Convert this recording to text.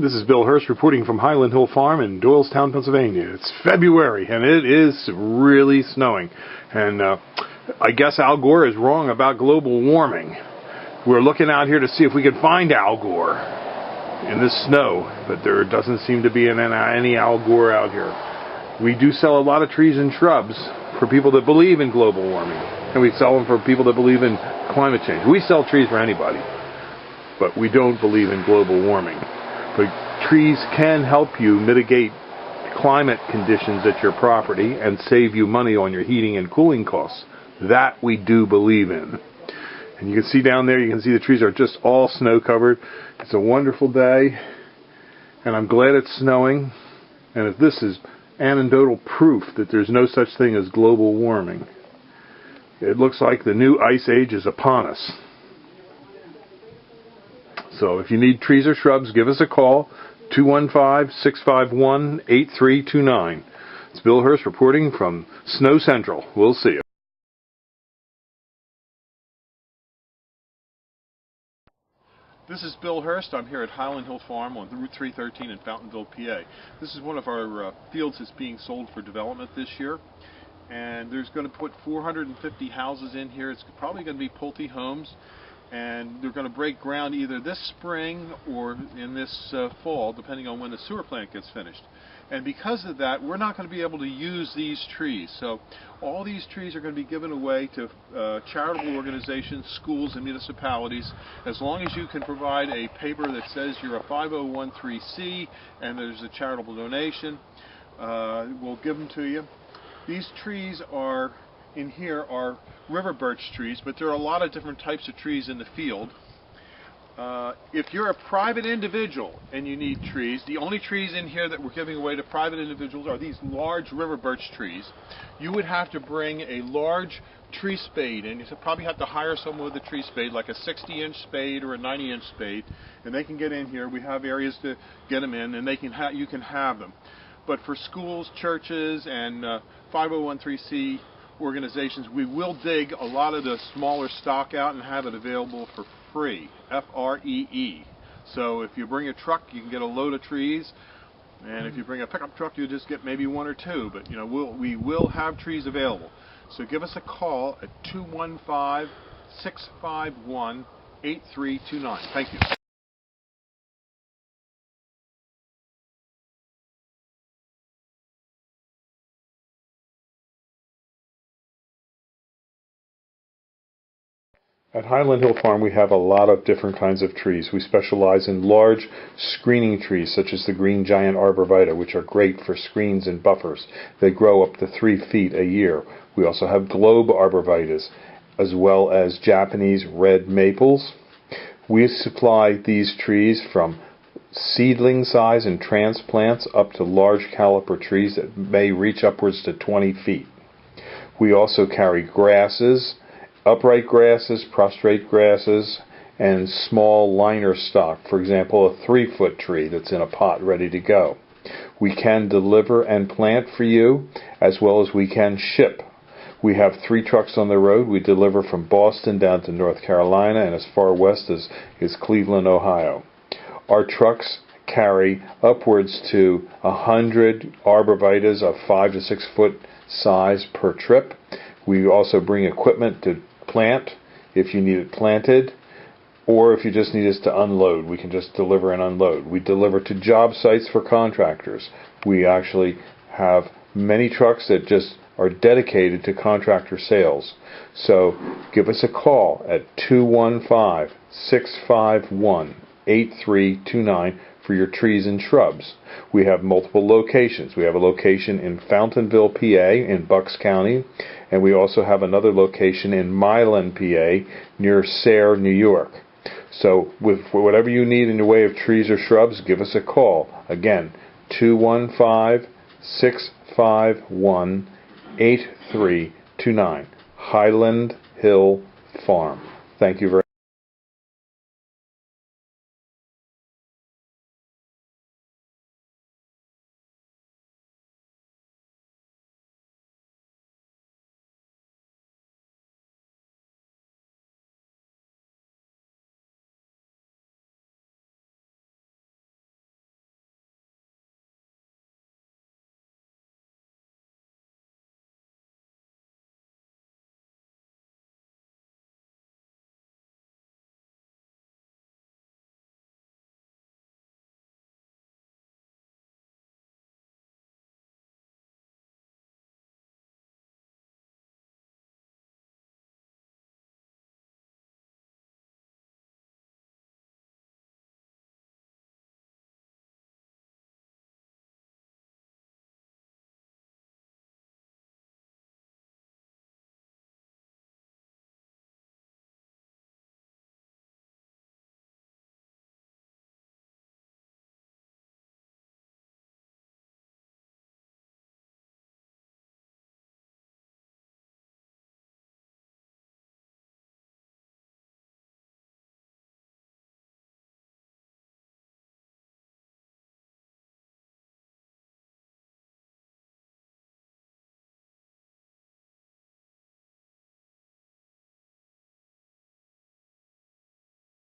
This is Bill Hurst reporting from Highland Hill Farm in Doylestown, Pennsylvania. It's February and it is really snowing. And I guess Al Gore is wrong about global warming. We're looking out here to see if we can find Al Gore in this snow, but there doesn't seem to be any Al Gore out here. We do sell a lot of trees and shrubs for people that believe in global warming, and we sell them for people that believe in climate change. We sell trees for anybody, but we don't believe in global warming. But trees can help you mitigate climate conditions at your property and save you money on your heating and cooling costs. That we do believe in. And you can see down there, you can see the trees are just all snow covered. It's a wonderful day, and I'm glad it's snowing. And if this is anecdotal proof that there's no such thing as global warming, it looks like the new ice age is upon us. So if you need trees or shrubs, give us a call, 215-651-8329. It's Bill Hurst reporting from Snow Central. We'll see you. This is Bill Hurst. I'm here at Highland Hill Farm on Route 313 in Fountainville, PA. This is one of our fields that's being sold for development this year. And there's going to put 450 houses in here. It's probably going to be Pulte homes. And they're going to break ground either this spring or in this fall, depending on when the sewer plant gets finished. And because of that, we're not going to be able to use these trees. So all these trees are going to be given away to charitable organizations, schools, and municipalities, as long as you can provide a paper that says you're a 5013C and there's a charitable donation. We'll give them to you. These trees are in here are river birch trees, but there are a lot of different types of trees in the field. If you're a private individual and you need trees, the only trees in here that we're giving away to private individuals are these large river birch trees. You would have to bring a large tree spade, and you probably have to hire someone with a tree spade, like a 60-inch spade or a 90-inch spade, and they can get in here. We have areas to get them in, and you can have them. But for schools, churches, and 5013C organizations, we will dig a lot of the smaller stock out and have it available for free, F-R-E-E. So if you bring a truck, you can get a load of trees, and if you bring a pickup truck, you'll just get maybe one or two. But we will have trees available. So give us a call at 215-651-8329. Thank you. At Highland Hill Farm, we have a lot of different kinds of trees. We specialize in large screening trees, such as the green giant arborvitae, which are great for screens and buffers. They grow up to 3 feet a year. We also have globe arborvitaes, as well as Japanese red maples. We supply these trees from seedling size and transplants up to large caliper trees that may reach upwards to 20 feet. We also carry grasses, upright grasses, prostrate grasses, and small liner stock. For example, a 3-foot tree that's in a pot ready to go. We can deliver and plant for you, as well as we can ship. We have 3 trucks on the road. We deliver from Boston down to North Carolina and as far west as Cleveland, Ohio. Our trucks carry upwards to 100 arborvitaes of 5 to 6 foot size per trip. We also bring equipment to plant if you need it planted, or if you just need us to unload, we can just deliver and unload. We deliver to job sites for contractors. We actually have many trucks that just are dedicated to contractor sales. So give us a call at 215-651-8329 for your trees and shrubs. We have multiple locations. We have a location in Fountainville, PA, in Bucks County, and we also have another location in Milan, PA, near Sayre, New York. So for whatever you need in the way of trees or shrubs, give us a call. Again, 215-651-8329. Highland Hill Farm. Thank you very much.